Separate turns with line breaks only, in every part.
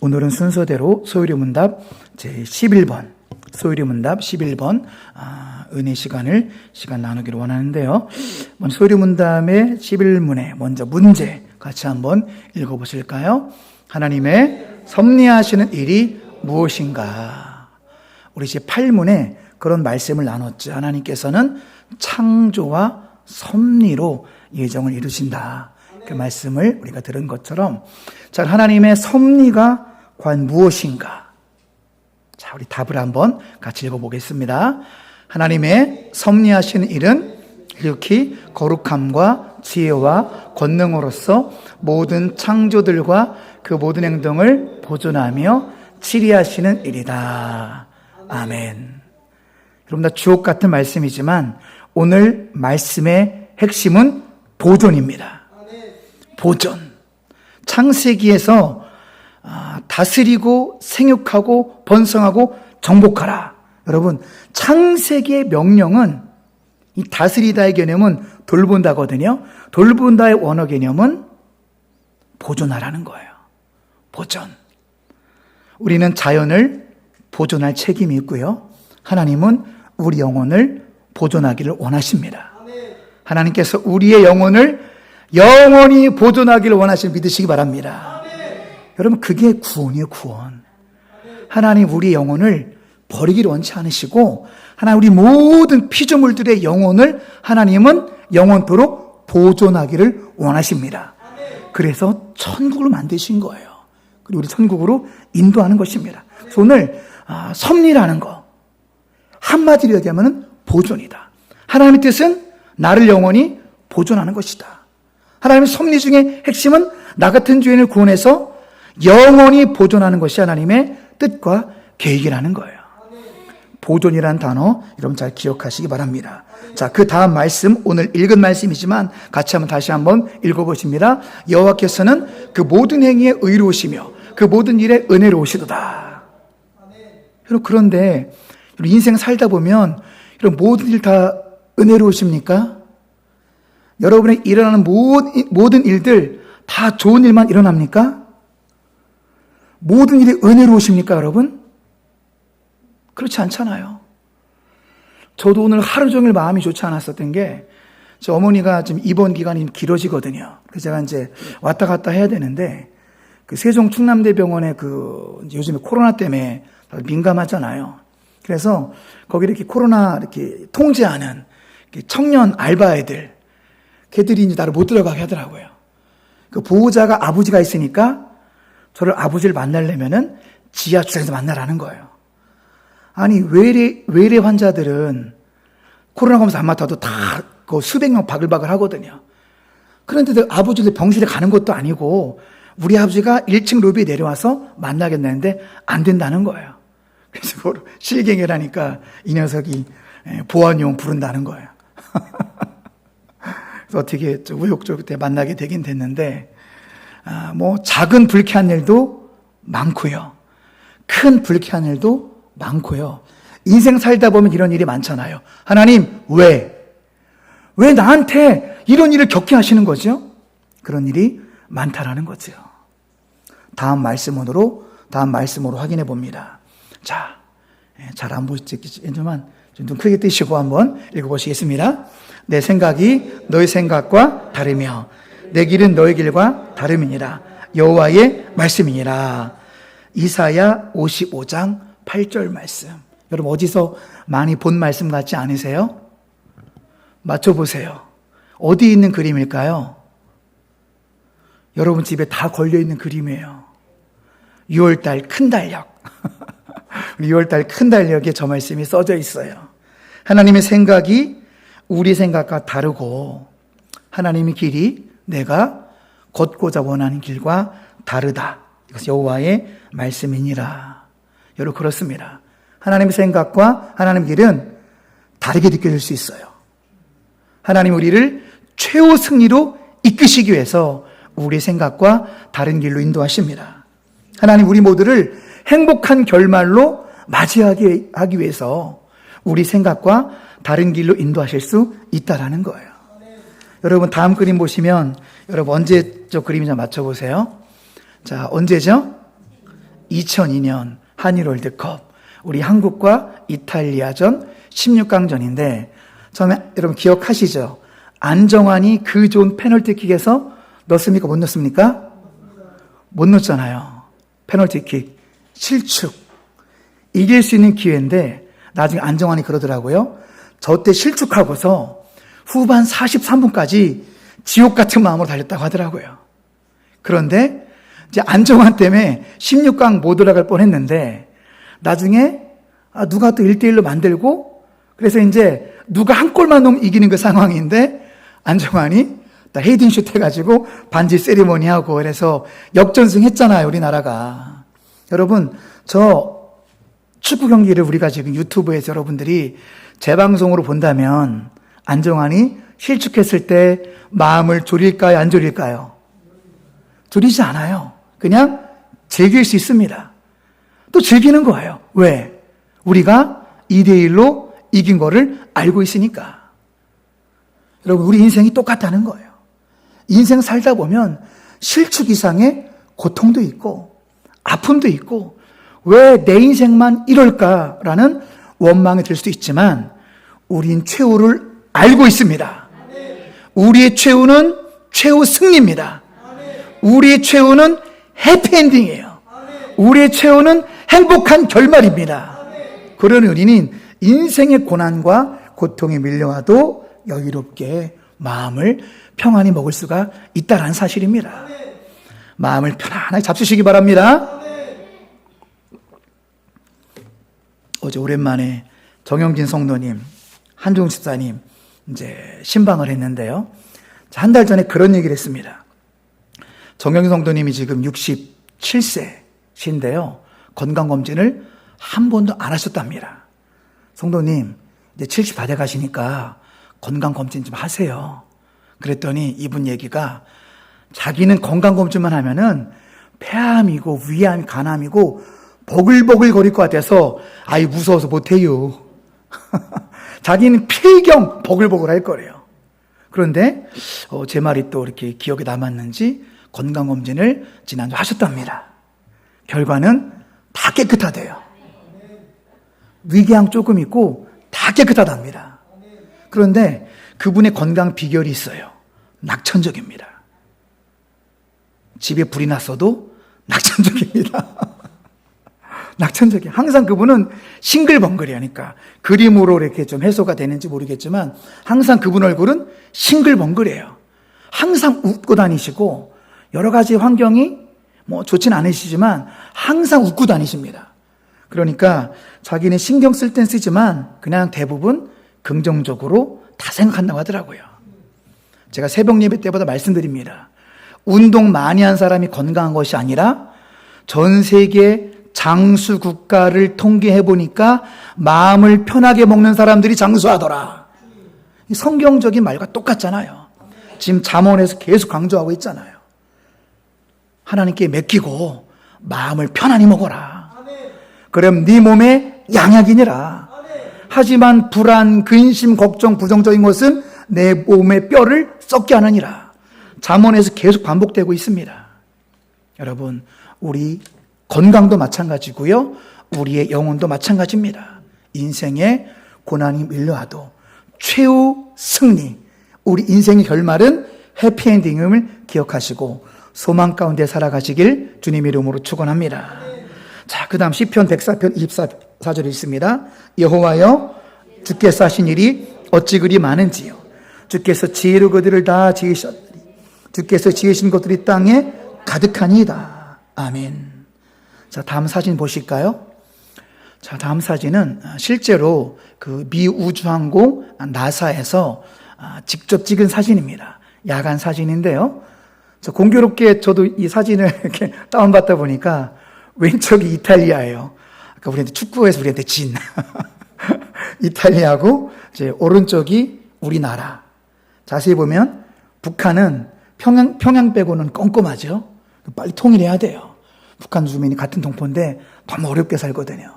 오늘은 순서대로 소유리문답 제11번, 소유리문답 11번 은혜 시간 나누기를 원하는데요. 먼저 소유리문답의 11문에 먼저 문제 같이 한번 읽어보실까요? 하나님의 섭리하시는 일이 무엇인가? 우리 이제 8문에 그런 말씀을 나눴죠. 하나님께서는 창조와 섭리로 예정을 이루신다. 그 말씀을 우리가 들은 것처럼, 자, 하나님의 섭리가 과연 무엇인가? 자, 우리 답을 한번 같이 읽어보겠습니다. 하나님의 섭리하시는 일은 이렇게 거룩함과 지혜와 권능으로서 모든 창조들과 그 모든 행동을 보존하며 치리하시는 일이다. 아멘. 여러분, 다 주옥 같은 말씀이지만 오늘 말씀의 핵심은 보존입니다. 보존. 창세기에서 다스리고 생육하고 번성하고 정복하라. 여러분, 창세기의 명령은, 이 다스리다의 개념은 돌본다거든요. 돌본다의 원어 개념은 보존하라는 거예요. 보존. 우리는 자연을 보존할 책임이 있고요. 하나님은 우리 영혼을 보존하기를 원하십니다. 하나님께서 우리의 영혼을 영원히 보존하기를 원하시는 믿으시기 바랍니다. 여러분, 그게 구원이에요, 구원. 하나님 우리 영혼을 버리기를 원치 않으시고, 하나님 우리 모든 피조물들의 영혼을 하나님은 영원토록 보존하기를 원하십니다. 그래서 천국을 만드신 거예요. 그리고 우리 천국으로 인도하는 것입니다. 그래서 오늘 섭리라는 거, 한마디로 얘기하면 보존이다. 하나님의 뜻은 나를 영원히 보존하는 것이다. 하나님의 섭리 중에 핵심은 나 같은 죄인을 구원해서 영원히 보존하는 것이 하나님의 뜻과 계획이라는 거예요. 보존이라는 단어 여러분 잘 기억하시기 바랍니다. 자, 그 다음 말씀, 오늘 읽은 말씀이지만 같이 한번 다시 한번 읽어보십니다. 여호와께서는 그 모든 행위에 의로우시며 그 모든 일에 은혜로우시도다. 여러분, 그런데 인생 살다 보면 여러분 모든 일 다 은혜로우십니까? 여러분의 일어나는 모든 일들 다 좋은 일만 일어납니까? 모든 일이 은혜로우십니까, 여러분? 그렇지 않잖아요. 저도 오늘 하루 종일 마음이 좋지 않았었던 게, 제 어머니가 지금 입원 기간이 길어지거든요. 그래서 제가 이제 왔다 갔다 해야 되는데, 그 세종 충남대병원에 요즘에 코로나 때문에 민감하잖아요. 그래서 거기 이렇게 코로나 이렇게 통제하는 청년 알바애들, 걔들이 이제 나를 못 들어가게 하더라고요. 그 보호자가 아버지가 있으니까 저를 아버지를 만나려면은 지하철에서 만나라는 거예요. 아니, 외래 환자들은 코로나 검사 안 맡아도 다 수백 명 바글바글 하거든요. 그런데 아버지들 병실에 가는 것도 아니고 우리 아버지가 1층 로비에 내려와서 만나겠다는데 안 된다는 거예요. 그래서 실갱이라니까 이 녀석이 보안용 부른다는 거예요. 그래서 어떻게 우욕적으로 만나게 되긴 됐는데, 뭐 작은 불쾌한 일도 많고요. 큰 불쾌한 일도 많고요. 인생 살다 보면 이런 일이 많잖아요. 하나님, 왜 나한테 이런 일을 겪게 하시는 거죠? 그런 일이 많다라는 거죠. 다음 말씀으로 확인해 봅니다. 자, 잘 안 보시겠지만 좀 크게 뜨시고 한번 읽어보시겠습니다. 내 생각이 너희 생각과 다르며 내 길은 너희 길과 다름이니라. 여호와의 말씀이니라. 이사야 55장 8절 말씀. 여러분, 어디서 많이 본 말씀 같지 않으세요? 맞춰보세요. 어디 있는 그림일까요? 여러분 집에 다 걸려있는 그림이에요. 6월달 큰 달력. 6월달 큰 달력에 저 말씀이 써져 있어요. 하나님의 생각이 우리 생각과 다르고 하나님의 길이 내가 걷고자 원하는 길과 다르다. 이것이 여호와의 말씀이니라. 여러분, 그렇습니다. 하나님의 생각과 하나님의 길은 다르게 느껴질 수 있어요. 하나님 우리를 최후 승리로 이끄시기 위해서 우리 생각과 다른 길로 인도하십니다. 하나님 우리 모두를 행복한 결말로 맞이하게 하기 위해서 우리 생각과 다른 길로 인도하실 수 있다라는 거예요. 여러분, 다음 그림 보시면 여러분 언제적 그림인지 맞춰보세요. 자, 언제죠? 2002년 한일 월드컵 우리 한국과 이탈리아전 16강전인데 처음에 여러분 기억하시죠? 안정환이 그 좋은 페널티킥에서 넣습니까? 못 넣습니까? 못 넣었잖아요. 페널티킥 실축. 이길 수 있는 기회인데 나중에 안정환이 그러더라고요. 저 때 실축하고서 후반 43분까지 지옥 같은 마음으로 달렸다고 하더라고요. 그런데 이제 안정환 때문에 16강 못 올라갈 뻔했는데 나중에 누가 또 1대1로 만들고 그래서 이제 누가 한 골만 넣으면 이기는 그 상황인데 안정환이 헤딩슛 해가지고 반지 세리머니하고 그래서 역전승 했잖아요, 우리나라가. 여러분, 저 축구 경기를 우리가 지금 유튜브에서 여러분들이 재방송으로 본다면 안정환이 실축했을 때 마음을 졸일까요, 안 졸일까요? 졸이지 않아요. 그냥 즐길 수 있습니다. 또 즐기는 거예요. 왜? 우리가 2대1로 이긴 거를 알고 있으니까. 여러분, 우리 인생이 똑같다는 거예요. 인생 살다 보면 실축 이상의 고통도 있고 아픔도 있고 왜 내 인생만 이럴까라는 원망이 들 수도 있지만 우린 최후를 알고 있습니다. 우리의 최후는 최후 승리입니다. 우리의 최후는 해피엔딩이에요. 우리의 최후는 행복한 결말입니다. 그러니 우리는 인생의 고난과 고통에 밀려와도 여유롭게 마음을 평안히 먹을 수가 있다는 사실입니다. 마음을 편안하게 잡수시기 바랍니다. 어제 오랜만에 정영진 성도님, 한종훈 집사님 이제 신방을 했는데요. 한 달 전에 그런 얘기를 했습니다. 정영진 성도님이 지금 67세신데요. 건강검진을 한 번도 안 하셨답니다. 성도님, 이제 70 다 돼 가시니까 건강검진 좀 하세요. 그랬더니 이분 얘기가 자기는 건강검진만 하면은 폐암이고 위암, 간암이고 버글버글 거릴 것 같아서 아이 무서워서 못해요. 자기는 필경 버글버글 할 거래요. 그런데 제 말이 또 이렇게 기억에 남았는지 건강검진을 지난주 하셨답니다. 결과는 다 깨끗하대요. 위궤양 조금 있고 다 깨끗하답니다. 그런데 그분의 건강 비결이 있어요. 낙천적입니다. 집에 불이 났어도 낙천적입니다. 낙천적이에요. 항상 그분은 싱글벙글이니까 그림으로 이렇게 좀 해소가 되는지 모르겠지만 항상 그분 얼굴은 싱글벙글이에요. 항상 웃고 다니시고 여러 가지 환경이 뭐 좋진 않으시지만 항상 웃고 다니십니다. 그러니까 자기는 신경 쓸 땐 쓰지만 그냥 대부분 긍정적으로 다 생각한다고 하더라고요. 제가 새벽 예배 때보다 말씀드립니다. 운동 많이 한 사람이 건강한 것이 아니라 전 세계 장수 국가를 통계해 보니까 마음을 편하게 먹는 사람들이 장수하더라. 성경적인 말과 똑같잖아요. 지금 잠언에서 계속 강조하고 있잖아요. 하나님께 맡기고 마음을 편안히 먹어라. 그럼 네 몸에 양약이니라. 하지만 불안, 근심, 걱정, 부정적인 것은 내 몸의 뼈를 썩게 하느니라. 잠언에서 계속 반복되고 있습니다. 여러분, 우리 건강도 마찬가지고요. 우리의 영혼도 마찬가지입니다. 인생에 고난이 밀려와도 최후 승리, 우리 인생의 결말은 해피엔딩임을 기억하시고 소망 가운데 살아가시길 주님의 이름으로 축원합니다. 자, 그 다음 시편 104편 24절에 있습니다. 여호와여, 주께서 하신 일이 어찌 그리 많은지요. 주께서 지혜로 그들을 다 지으셨으니 주께서 지으신 것들이 땅에 가득하니이다. 아멘. 자, 다음 사진 보실까요? 자, 다음 사진은 실제로 그 미 우주항공 나사에서 직접 찍은 사진입니다. 야간 사진인데요. 공교롭게 저도 이 사진을 이렇게 다운받다 보니까 왼쪽이 이탈리아예요. 아까 우리한테 축구에서 우리한테 진 이탈리아고 이제 오른쪽이 우리나라. 자세히 보면 북한은 평양 빼고는 껌껌하죠. 빨리 통일해야 돼요. 북한 주민이 같은 동포인데 너무 어렵게 살거든요.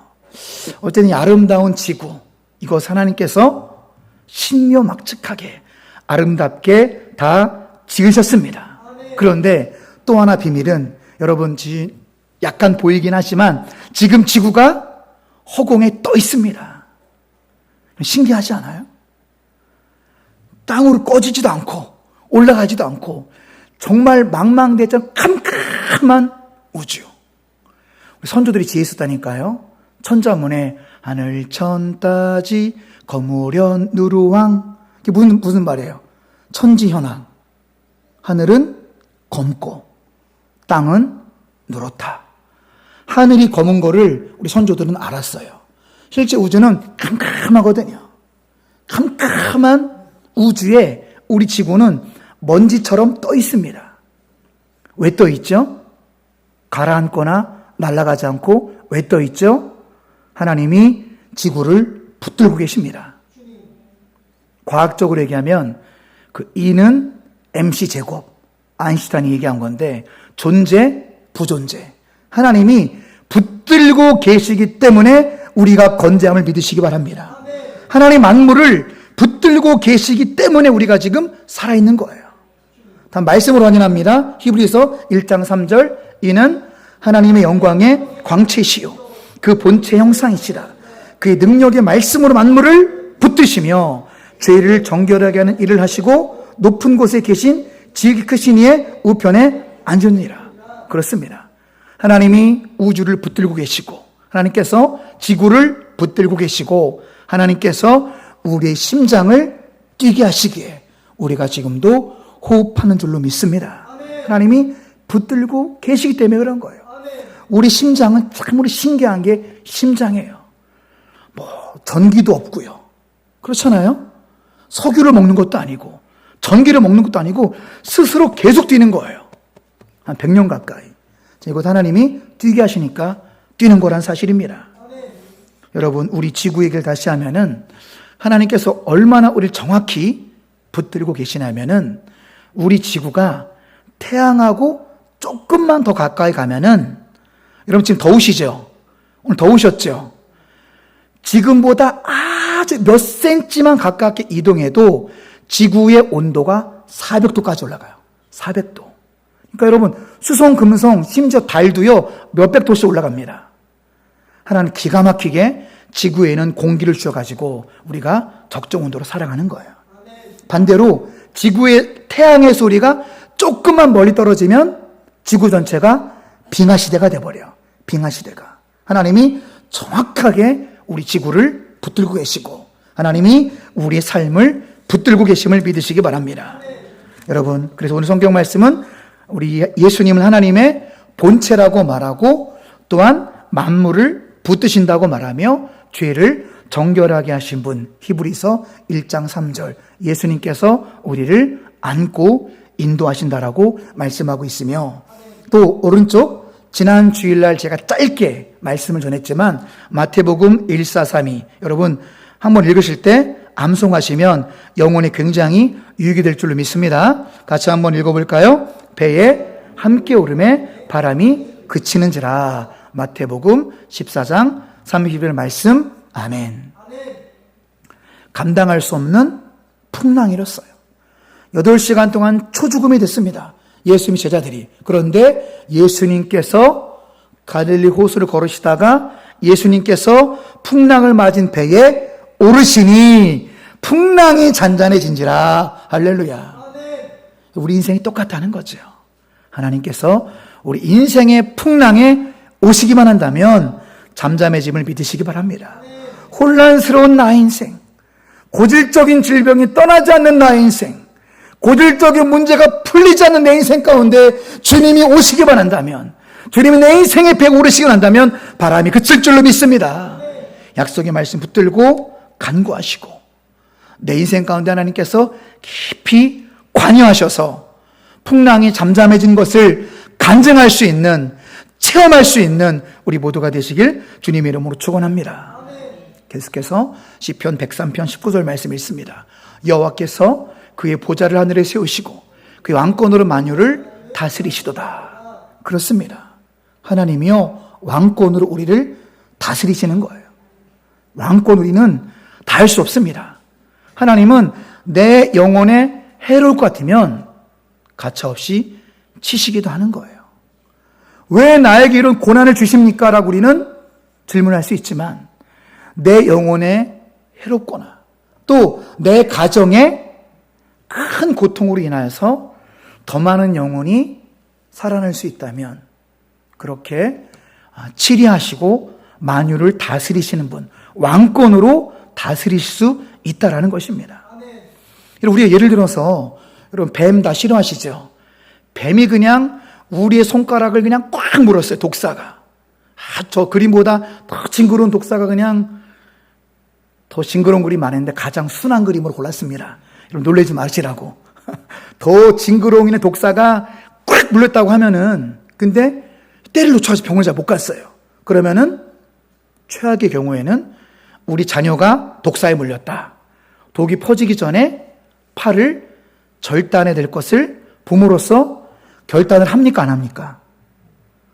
어쨌든 이 아름다운 지구, 이것 하나님께서 신묘막측하게 아름답게 다 지으셨습니다. 그런데 또 하나 비밀은 여러분 약간 보이긴 하지만 지금 지구가 허공에 떠 있습니다. 신기하지 않아요? 땅으로 꺼지지도 않고 올라가지도 않고 정말 망망대장 캄캄한 우주. 우리 선조들이 지혜 있었다니까요. 천자문에 하늘 천따지 거무련 누루왕. 이게 무슨 말이에요? 천지현황. 하늘은 검고 땅은 누렇다. 하늘이 검은 거를 우리 선조들은 알았어요. 실제 우주는 캄캄하거든요. 캄캄한 우주에 우리 지구는 먼지처럼 떠 있습니다. 왜 떠 있죠? 가라앉거나 날아가지 않고 왜 떠 있죠? 하나님이 지구를 붙들고 계십니다. 과학적으로 얘기하면 그 E는 MC 제곱, 아인슈타인이 얘기한 건데 존재, 부존재. 하나님이 붙들고 계시기 때문에 우리가 건재함을 믿으시기 바랍니다. 하나님 만물을 붙들고 계시기 때문에 우리가 지금 살아있는 거예요. 다음 말씀으로 확인합니다. 히브리서 1장 3절 이는 하나님의 영광의 광채시요 그 본체 형상이시라. 그의 능력의 말씀으로 만물을 붙드시며 죄를 정결하게 하는 일을 하시고 높은 곳에 계신 지극히 크신 이의 우편에 앉으니라. 그렇습니다. 하나님이 우주를 붙들고 계시고 하나님께서 지구를 붙들고 계시고 하나님께서 우리의 심장을 뛰게 하시기에 우리가 지금도 호흡하는 줄로 믿습니다. 하나님이 붙들고 계시기 때문에 그런 거예요. 우리 심장은 참으로 신기한 게 심장이에요. 전기도 없고요. 그렇잖아요? 석유를 먹는 것도 아니고 전기를 먹는 것도 아니고 스스로 계속 뛰는 거예요. 한 100년 가까이. 이곳 하나님이 뛰게 하시니까 뛰는 거란 사실입니다. 여러분, 우리 지구 얘기를 다시 하면은 하나님께서 얼마나 우리를 정확히 붙들고 계시냐면은 우리 지구가 태양하고 조금만 더 가까이 가면은 여러분 지금 더우시죠? 오늘 더우셨죠? 지금보다 아주 몇 센치만 가깝게 이동해도 지구의 온도가 400도까지 올라가요. 400도. 그러니까 여러분 수성, 금성, 심지어 달도요 몇백 도씩 올라갑니다. 하나님 기가 막히게 지구에는 공기를 주셔가지고 우리가 적정 온도로 살아가는 거예요. 반대로 지구의 태양의 소리가 조금만 멀리 떨어지면 지구 전체가 빙하시대가 돼버려요. 빙하시대가. 하나님이 정확하게 우리 지구를 붙들고 계시고 하나님이 우리의 삶을 붙들고 계심을 믿으시기 바랍니다. 여러분, 그래서 오늘 성경 말씀은 우리 예수님은 하나님의 본체라고 말하고 또한 만물을 붙드신다고 말하며 죄를 정결하게 하신 분, 히브리서 1장 3절 예수님께서 우리를 안고 인도하신다라고 말씀하고 있으며 또 오른쪽 지난 주일날 제가 짧게 말씀을 전했지만 마태복음 1432 여러분 한번 읽으실 때 암송하시면 영혼에 굉장히 유익이 될 줄로 믿습니다. 같이 한번 읽어볼까요? 배에 함께 오름에 바람이 그치는지라. 마태복음 14장 31절 말씀. 아멘. 감당할 수 없는 풍랑이었어요. 8시간 동안 초죽음이 됐습니다. 예수님 제자들이. 그런데 예수님께서 갈릴리 호수를 걸으시다가 예수님께서 풍랑을 맞은 배에 오르시니 풍랑이 잔잔해진지라. 할렐루야. 우리 인생이 똑같다는 거죠. 하나님께서 우리 인생의 풍랑에 오시기만 한다면 잠잠해짐을 믿으시기 바랍니다. 혼란스러운 나의 인생, 고질적인 질병이 떠나지 않는 나의 인생, 고질적인 문제가 풀리지 않는 내 인생 가운데 주님이 오시기만 한다면, 주님이 내 인생의 배에 오르시기만 한다면 바람이 그칠 줄로 믿습니다. 약속의 말씀 붙들고 간구하시고 내 인생 가운데 하나님께서 깊이 관여하셔서 풍랑이 잠잠해진 것을 간증할 수 있는, 체험할 수 있는 우리 모두가 되시길 주님의 이름으로 축원합니다. 계속해서 시편 103편 19절 말씀 읽습니다. 여호와께서 그의 보좌를 하늘에 세우시고 그의 왕권으로 만유를 다스리시도다. 그렇습니다. 하나님이요 왕권으로 우리를 다스리시는 거예요. 왕권 우리는 다 할 수 없습니다. 하나님은 내 영혼에 해로울 것 같으면 가차없이 치시기도 하는 거예요. 왜 나에게 이런 고난을 주십니까? 라고 우리는 질문할 수 있지만 내 영혼에 해롭거나 또 내 가정에 큰 고통으로 인하여서 더 많은 영혼이 살아날 수 있다면 그렇게 치리하시고 만유를 다스리시는 분, 왕권으로 다스릴 수 있다라는 것입니다. 우리가 예를 들어서 여러분 뱀 다 싫어하시죠? 뱀이 그냥 우리의 손가락을 그냥 꽉 물었어요. 독사가. 저 그림보다 더 징그러운 독사가 그냥 더 징그러운 그림 많은데 가장 순한 그림으로 골랐습니다. 여러분 놀라지 마시라고. 더 징그러운 있는 독사가 꽉 물렸다고 하면은 근데 때를 놓쳐서 병원을 잘 못 갔어요. 그러면은 최악의 경우에는 우리 자녀가 독사에 물렸다. 독이 퍼지기 전에 팔을 절단해야 될 것을 부모로서 결단을 합니까? 안 합니까?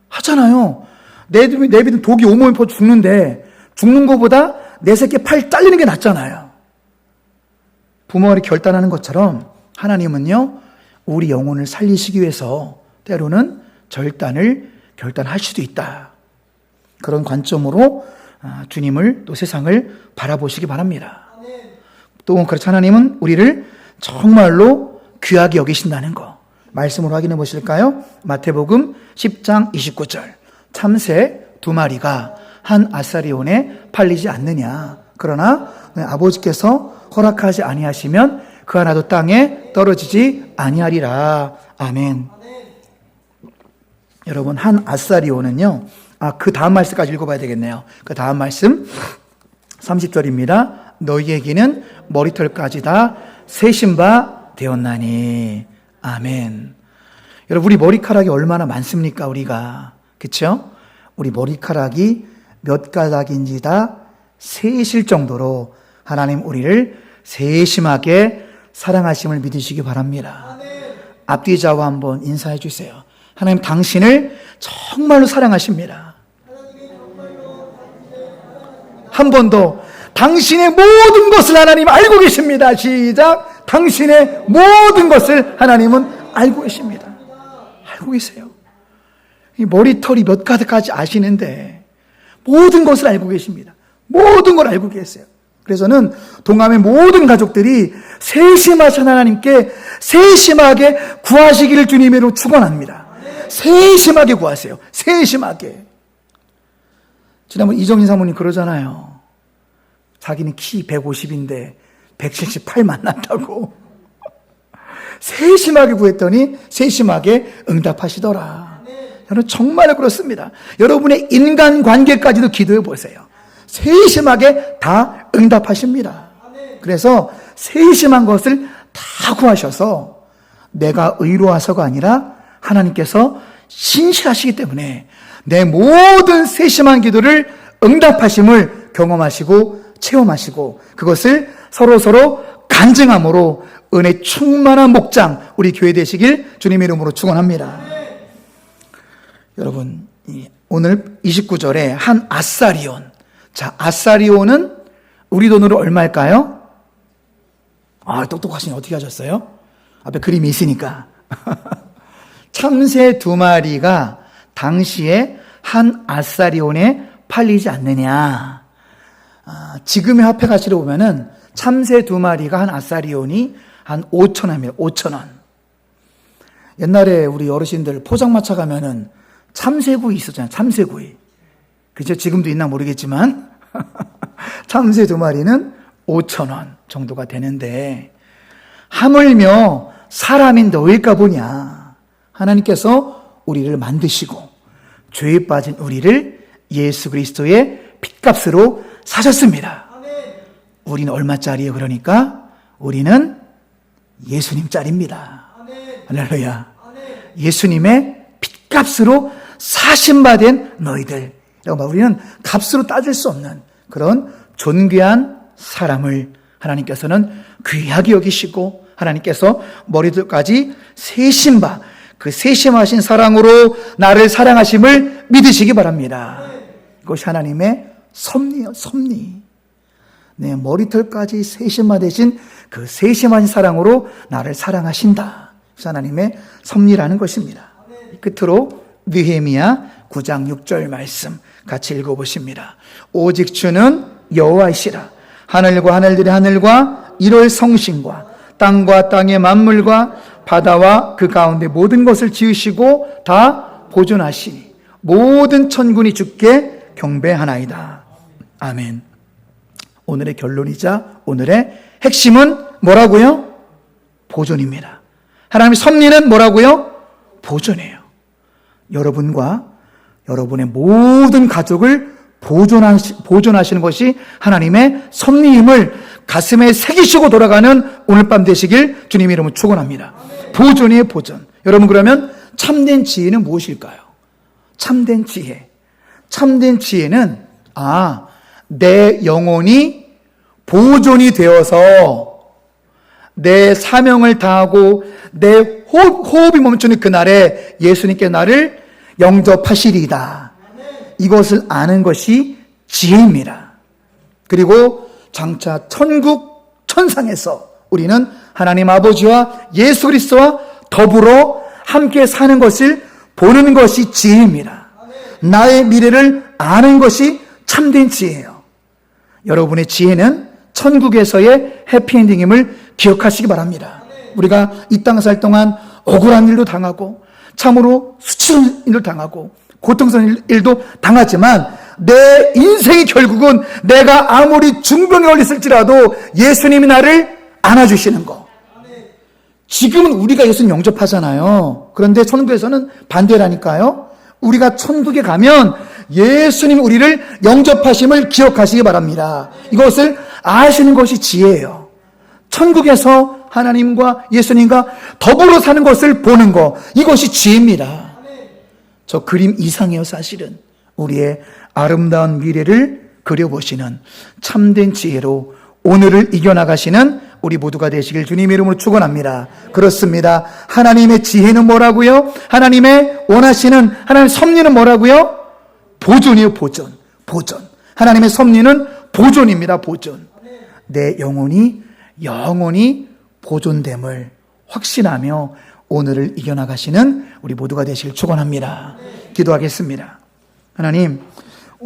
하잖아요. 내비든 독이 온몸에 퍼 죽는데 죽는 것보다 내 새끼 팔 잘리는 게 낫잖아요. 부모가 결단하는 것처럼 하나님은요, 우리 영혼을 살리시기 위해서 때로는 결단할 수도 있다. 그런 관점으로 주님을 또 세상을 바라보시기 바랍니다. 또 그렇지 하나님은 우리를 정말로 귀하게 여기신다는 거 말씀으로 확인해 보실까요? 마태복음 10장 29절 참새 2마리가 한 아사리온에 팔리지 않느냐. 그러나 아버지께서 허락하지 아니하시면 그 하나도 땅에 떨어지지 아니하리라. 아멘. 여러분 한 아사리온은요. 그 다음 말씀까지 읽어봐야 되겠네요. 그 다음 말씀 30절입니다. 너희에게는 머리털까지 다 세신 바 되었나니. 아멘. 여러분 우리 머리카락이 얼마나 많습니까? 우리가. 그렇죠? 우리 머리카락이 몇 가닥인지 다 세실 정도로 하나님 우리를 세심하게 사랑하심을 믿으시기 바랍니다. 앞뒤좌우 한번 인사해 주세요. 하나님 당신을 정말로 사랑하십니다. 한 번 더 당신의 모든 것을 하나님 알고 계십니다. 시작. 당신의 모든 것을 하나님은 알고 계십니다. 알고 계세요. 이 머리털이 몇 가닥까지 아시는데 모든 것을 알고 계십니다. 모든 걸 알고 계세요. 그래서는 동암의 모든 가족들이 세심하신 하나님께 세심하게 구하시기를 주님으로 축원합니다. 세심하게 구하세요. 세심하게. 지난번 이정진 사모님 그러잖아요. 자기는 키 150인데 178 만났다고. 세심하게 구했더니 세심하게 응답하시더라. 여러분 정말 그렇습니다. 여러분의 인간관계까지도 기도해 보세요. 세심하게 다 응답하십니다. 그래서 세심한 것을 다 구하셔서 내가 의로워서가 아니라 하나님께서 신실하시기 때문에 내 모든 세심한 기도를 응답하심을 경험하시고 체험하시고 그것을 서로 간증함으로 은혜 충만한 목장 우리 교회 되시길 주님의 이름으로 축원합니다. 여러분 오늘 29절에 한 아사리온. 자, 아사리온은 우리 돈으로 얼마일까요? 똑똑하시네. 어떻게 하셨어요? 앞에 그림이 있으니까. 참새 2마리가 당시에 한 아사리온에 팔리지 않느냐. 지금의 화폐 가치로 보면은 참새 2마리가 한 아사리온이 한 5,000원입니다. 5,000원. 옛날에 우리 어르신들 포장마차 가면은 참새구이 있었잖아요. 참새구이. 그죠? 지금도 있나 모르겠지만 참새 2마리는 5,000원 정도가 되는데 하물며 사람인데 왜일까 보냐. 하나님께서 우리를 만드시고 죄에 빠진 우리를 예수 그리스도의 핏값으로 사셨습니다. 우리는 얼마짜리예요? 그러니까 우리는 예수님짜리입니다. 할렐루야. 예수님의 핏값으로 사신받은 너희들. 우리는 값으로 따질 수 없는 그런 존귀한 사람을 하나님께서는 귀하게 여기시고 하나님께서 머리들까지 세신 바 그 세심하신 사랑으로 나를 사랑하심을 믿으시기 바랍니다. 이것이 하나님의 섭리요, 섭리. 내 머리털까지 세심하 되신 그 세심한 사랑으로 나를 사랑하신다. 그래서 하나님의 섭리라는 것입니다. 끝으로 느헤미야 9장 6절 말씀 같이 읽어보십니다. 오직 주는 여호와이시라. 하늘과 하늘들의 하늘과 이를 성신과 땅과 땅의 만물과 바다와 그 가운데 모든 것을 지으시고 다 보존하시니 모든 천군이 주께 경배하나이다. 아멘. 오늘의 결론이자 오늘의 핵심은 뭐라고요? 보존입니다. 하나님의 섭리는 뭐라고요? 보존이에요. 여러분과 여러분의 모든 가족을 보존하시는 것이 하나님의 섭리임을 가슴에 새기시고 돌아가는 오늘 밤 되시길 주님의 이름으로 축원합니다. 보존이에요, 보존. 여러분, 그러면 참된 지혜는 무엇일까요? 참된 지혜. 참된 지혜는 내 영혼이 보존이 되어서 내 사명을 다하고 내 호흡이 멈추는 그날에 예수님께 나를 영접하시리이다. 이것을 아는 것이 지혜입니다. 그리고 장차 천국 천상에서 우리는 하나님 아버지와 예수 그리스도와 더불어 함께 사는 것을 보는 것이 지혜입니다. 나의 미래를 아는 것이 참된 지혜예요. 여러분의 지혜는 천국에서의 해피엔딩임을 기억하시기 바랍니다. 우리가 이 땅 살 동안 억울한 일도 당하고 참으로 수치스러운 일도 당하고 고통스러운 일도 당하지만 내 인생이 결국은 내가 아무리 중병에 걸렸을지라도 예수님이 나를 안아주시는 거. 지금은 우리가 예수님 영접하잖아요. 그런데 천국에서는 반대라니까요. 우리가 천국에 가면 예수님 우리를 영접하심을 기억하시기 바랍니다. 이것을 아시는 것이 지혜예요. 천국에서 하나님과 예수님과 더불어 사는 것을 보는 것, 이것이 지혜입니다. 저 그림 이상이에요. 사실은 우리의 아름다운 미래를 그려보시는 참된 지혜로 오늘을 이겨나가시는 우리 모두가 되시길 주님의 이름으로 축원합니다. 그렇습니다. 하나님의 지혜는 뭐라고요? 하나님의 원하시는 하나님의 섭리는 뭐라고요? 보존이요. 보존. 하나님의 섭리는 보존입니다. 보존. 내 영혼이 보존됨을 확신하며 오늘을 이겨나가시는 우리 모두가 되시길 축원합니다. 기도하겠습니다. 하나님,